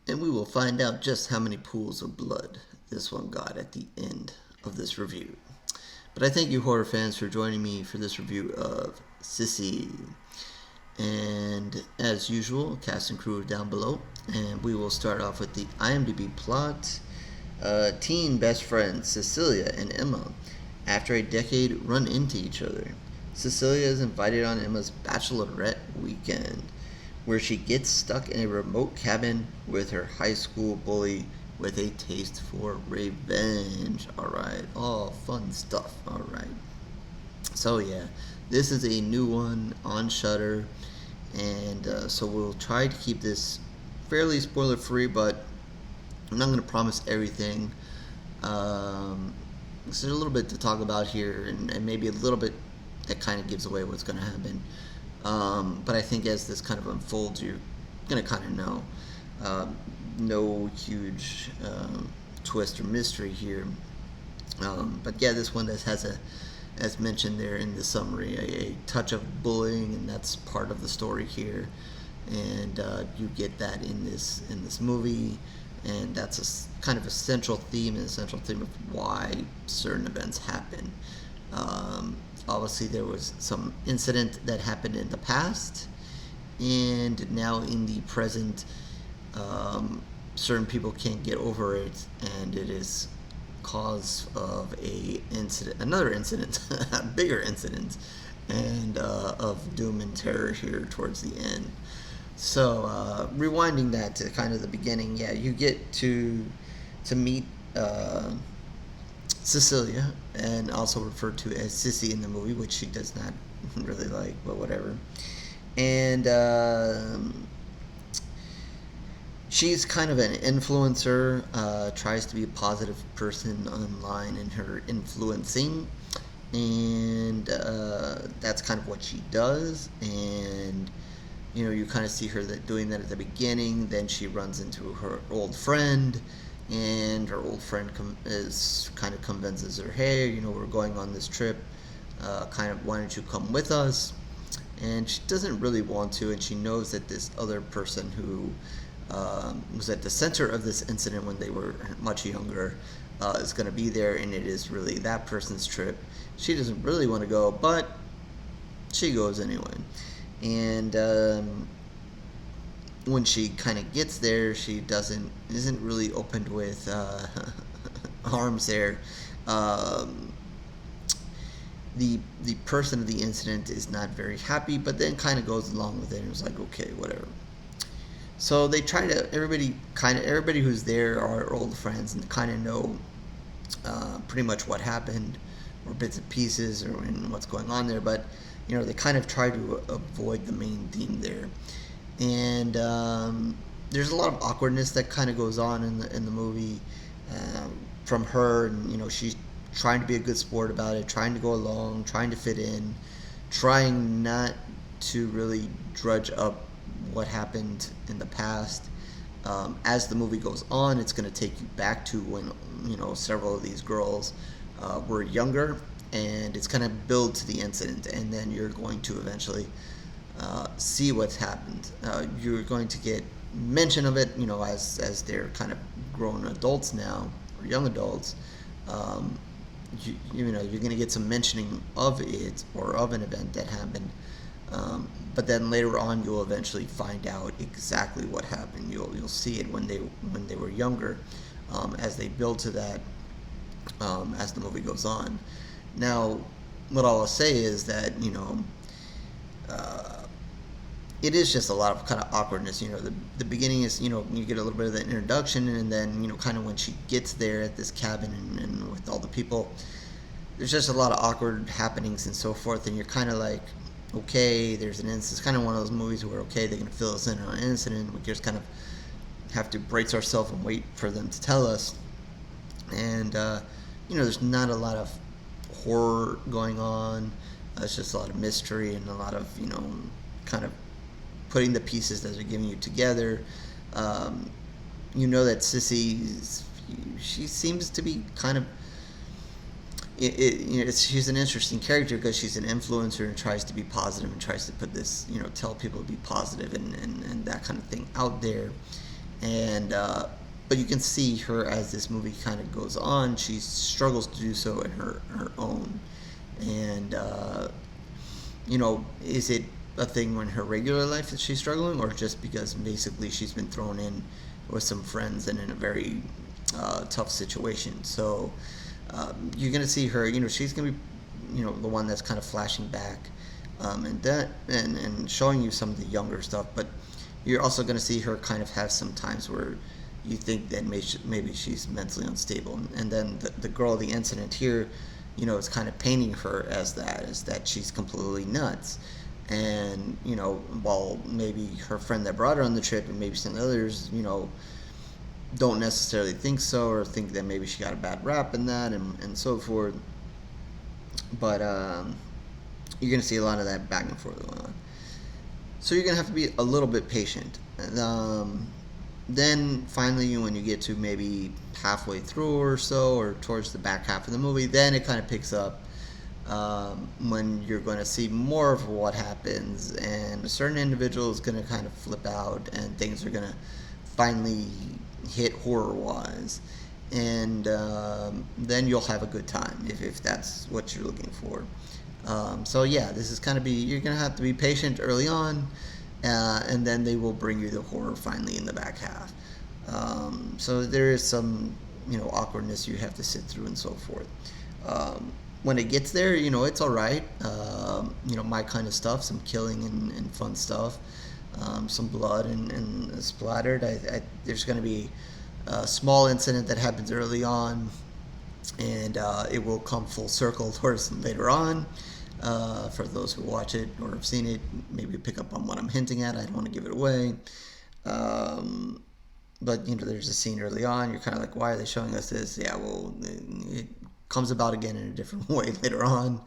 And we will find out just how many pools of blood this one got at the end of this review. But I thank you, horror fans, for joining me for this review of Sissy. And as usual, cast and crew down below. And we will start off with the IMDb plot. Teen best friends Cecilia and Emma, after a decade, run into each other. Cecilia is invited on Emma's bachelorette weekend, where she gets stuck in a remote cabin with her high school bully with a taste for revenge. Alright, all fun stuff. Alright. So, yeah, this is a new one on Shudder, and so we'll try to keep this fairly spoiler free, but I'm not going to promise everything. There's a little bit to talk about here, and maybe a little bit that kind of gives away what's going to happen. But I think as this kind of unfolds, you're going to kind of know. No huge twist or mystery here. But yeah, this one that has as mentioned there in the summary, a touch of bullying, and that's part of the story here. And you get that in this movie, and that's kind of a central theme, and a central theme of why certain events happen. Obviously, there was some incident that happened in the past, and now in the present, certain people can't get over it, and it is cause of another incident, a bigger incident, and of doom and terror here towards the end. So, rewinding that to kind of the beginning, yeah, you get to meet Cecilia, and also referred to as Sissy in the movie, which she does not really like, but whatever. And she's kind of an influencer, tries to be a positive person online in her influencing, and that's kind of what she does. And you kind of see her doing that at the beginning. Then she runs into her old friend, and her old friend kind of convinces her, hey, we're going on this trip, kind of, why don't you come with us? And she doesn't really want to, and she knows that this other person who was at the center of this incident when they were much younger is going to be there, and it is really that person's trip. She doesn't really want to go, but she goes anyway. And when she kind of gets there, she isn't really opened with arms there. The person of the incident is not very happy, but then kind of goes along with it and was like, okay, whatever. So they try to everybody who's there are old friends and kind of know pretty much what happened, or bits and pieces, or what's going on there. But they kind of try to avoid the main theme there. And there's a lot of awkwardness that kind of goes on in the movie from her, and she's trying to be a good sport about it, trying to go along, trying to fit in, trying not to really drudge up what happened in the past. As the movie goes on, it's going to take you back to when several of these girls were younger, and it's going to build to the incident, and then you're going to eventually see what's happened. You're going to get mention of it, as they're kind of grown adults now, or young adults. You're going to get some mentioning of it, or of an event that happened. But then later on, you'll eventually find out exactly what happened. You'll see it when they were younger, as they build to that, as the movie goes on. Now, what I'll say is that it is just a lot of kind of awkwardness. The beginning is you get a little bit of the introduction, and then kind of when she gets there at this cabin and with all the people, there's just a lot of awkward happenings and so forth, and you're kind of like, okay, there's an incident. It's kind of one of those movies where, okay, they're going to fill us in on an incident. We just kind of have to brace ourselves and wait for them to tell us. And, there's not a lot of horror going on. It's just a lot of mystery and a lot of, kind of putting the pieces that they're giving you together. That Sissy, she seems to be kind of, she's an interesting character because she's an influencer and tries to be positive and tries to put this, tell people to be positive and that kind of thing out there. and but you can see her as this movie kind of goes on. She struggles to do so in her own, and is it a thing in her regular life that she's struggling, or just because basically she's been thrown in with some friends and in a very tough situation? So you're gonna see her. She's gonna be, the one that's kind of flashing back, and showing you some of the younger stuff. But you're also gonna see her kind of have some times where you think that maybe she's mentally unstable, and then the girl, the incident here, is kind of painting her as that she's completely nuts. And while maybe her friend that brought her on the trip and maybe some others, don't necessarily think so, or think that maybe she got a bad rap in that, and so forth. But you're going to see a lot of that back and forth going on. So you're going to have to be a little bit patient. Then finally, when you get to maybe halfway through or so, or towards the back half of the movie, then it kind of picks up, when you're going to see more of what happens, and a certain individual is going to kind of flip out, and things are going to finally hit horror-wise, and then you'll have a good time if that's what you're looking for. So yeah, this is you're going to have to be patient early on, and then they will bring you the horror finally in the back half. So there is some, awkwardness you have to sit through and so forth. When it gets there, it's all right. My kind of stuff, some killing and fun stuff, some blood and splattered. There's going to be a small incident that happens early on, and it will come full circle towards later on. For those who watch it or have seen it, maybe pick up on what I'm hinting at. I don't want to give it away. But there's a scene early on. You're kind of like, why are they showing us this? Yeah, well, it comes about again in a different way later on.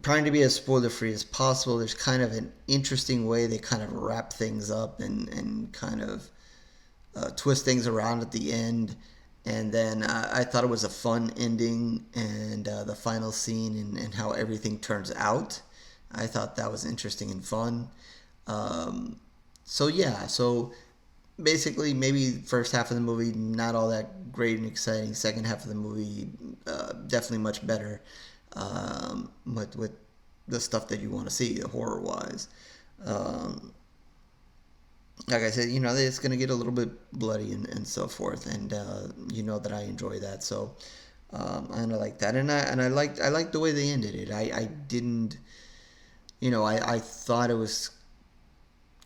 Trying to be as spoiler free as possible. There's kind of an interesting way they kind of wrap things up and kind of twist things around at the end. And then I thought it was a fun ending, and the final scene and how everything turns out. I thought that was interesting and fun. So basically, maybe first half of the movie not all that great and exciting. Second half of the movie, definitely much better, with the stuff that you want to see horror wise. Like I said, it's going to get a little bit bloody and so forth, and that I enjoy that. So I like that, and I liked the way they ended it. I didn't, I thought it was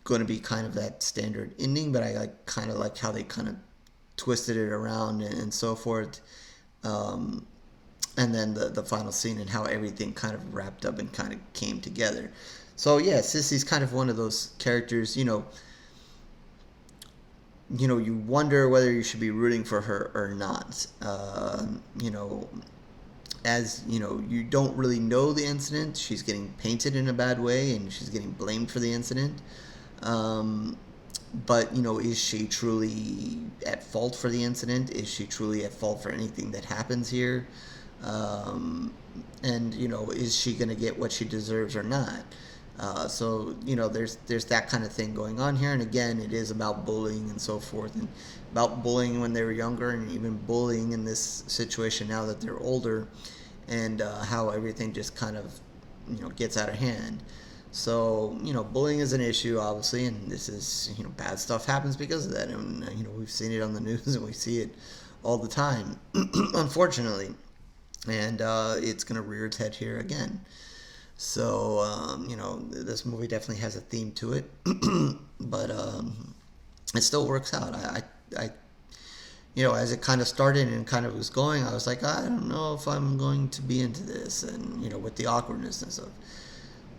going to be kind of that standard ending, but I kind of like how they kind of twisted it around and so forth. And then the final scene and how everything kind of wrapped up and kind of came together. So yeah, Sissy's kind of one of those characters, you wonder whether you should be rooting for her or not. As you don't really know the incident. She's getting painted in a bad way, and she's getting blamed for the incident. But is she truly at fault for the incident? Is she truly at fault for anything that happens here? And is she going to get what she deserves or not? So there's that kind of thing going on here, and again, it is about bullying and so forth, and about bullying when they were younger, and even bullying in this situation now that they're older, and how everything just kind of gets out of hand. So bullying is an issue, obviously, and this is bad stuff happens because of that, and we've seen it on the news and we see it all the time, unfortunately, and it's gonna rear its head here again. So, this movie definitely has a theme to it, but it still works out. As it kind of started and kind of was going, I was like, I don't know if I'm going to be into this, and with the awkwardness and stuff.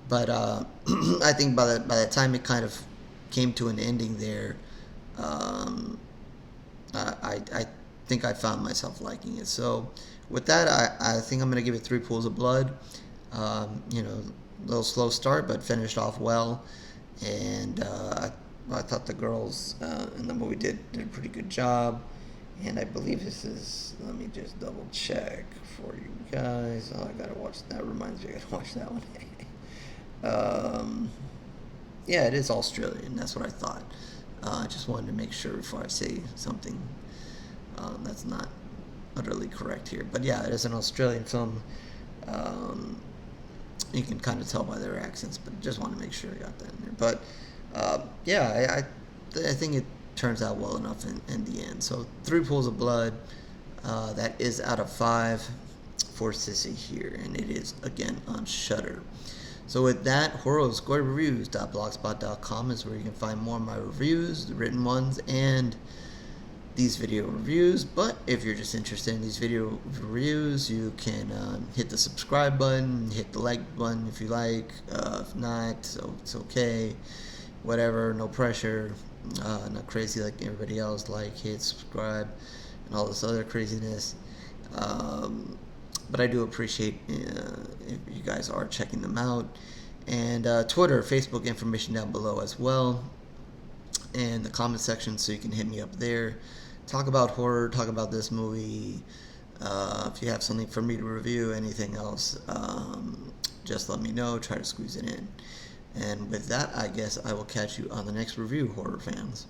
But I think by the time it kind of came to an ending there, I think I found myself liking it. So with that, I think I'm going to give it 3 pools of blood. A little slow start, but finished off well. And I thought the girls in the movie did a pretty good job. And I believe this is, let me just double check for you guys. Oh, I gotta watch, that reminds me, I gotta watch that one. Yeah, it is Australian. That's what I thought. I just wanted to make sure before I say something that's not utterly correct here. But yeah, it is an Australian film. Um, you can kind of tell by their accents, but just want to make sure I got that in there. But yeah, I think it turns out well enough in the end. So 3 pools of blood. That is out of 5 for Sissy here, and it is again on Shudder. So with that, horoscorereviews.blogspot.com is where you can find more of my reviews, the written ones, and these video reviews. But if you're just interested in these video reviews, you can hit the subscribe button, hit the like button if you like. If not, so it's okay. Whatever, no pressure. Not crazy like everybody else. Like, hit, subscribe, and all this other craziness. But I do appreciate if you guys are checking them out. And Twitter, Facebook, information down below as well. And the comment section, so you can hit me up there. Talk about horror, talk about this movie. If you have something for me to review, anything else, just let me know. Try to squeeze it in. And with that, I guess I will catch you on the next review, horror fans.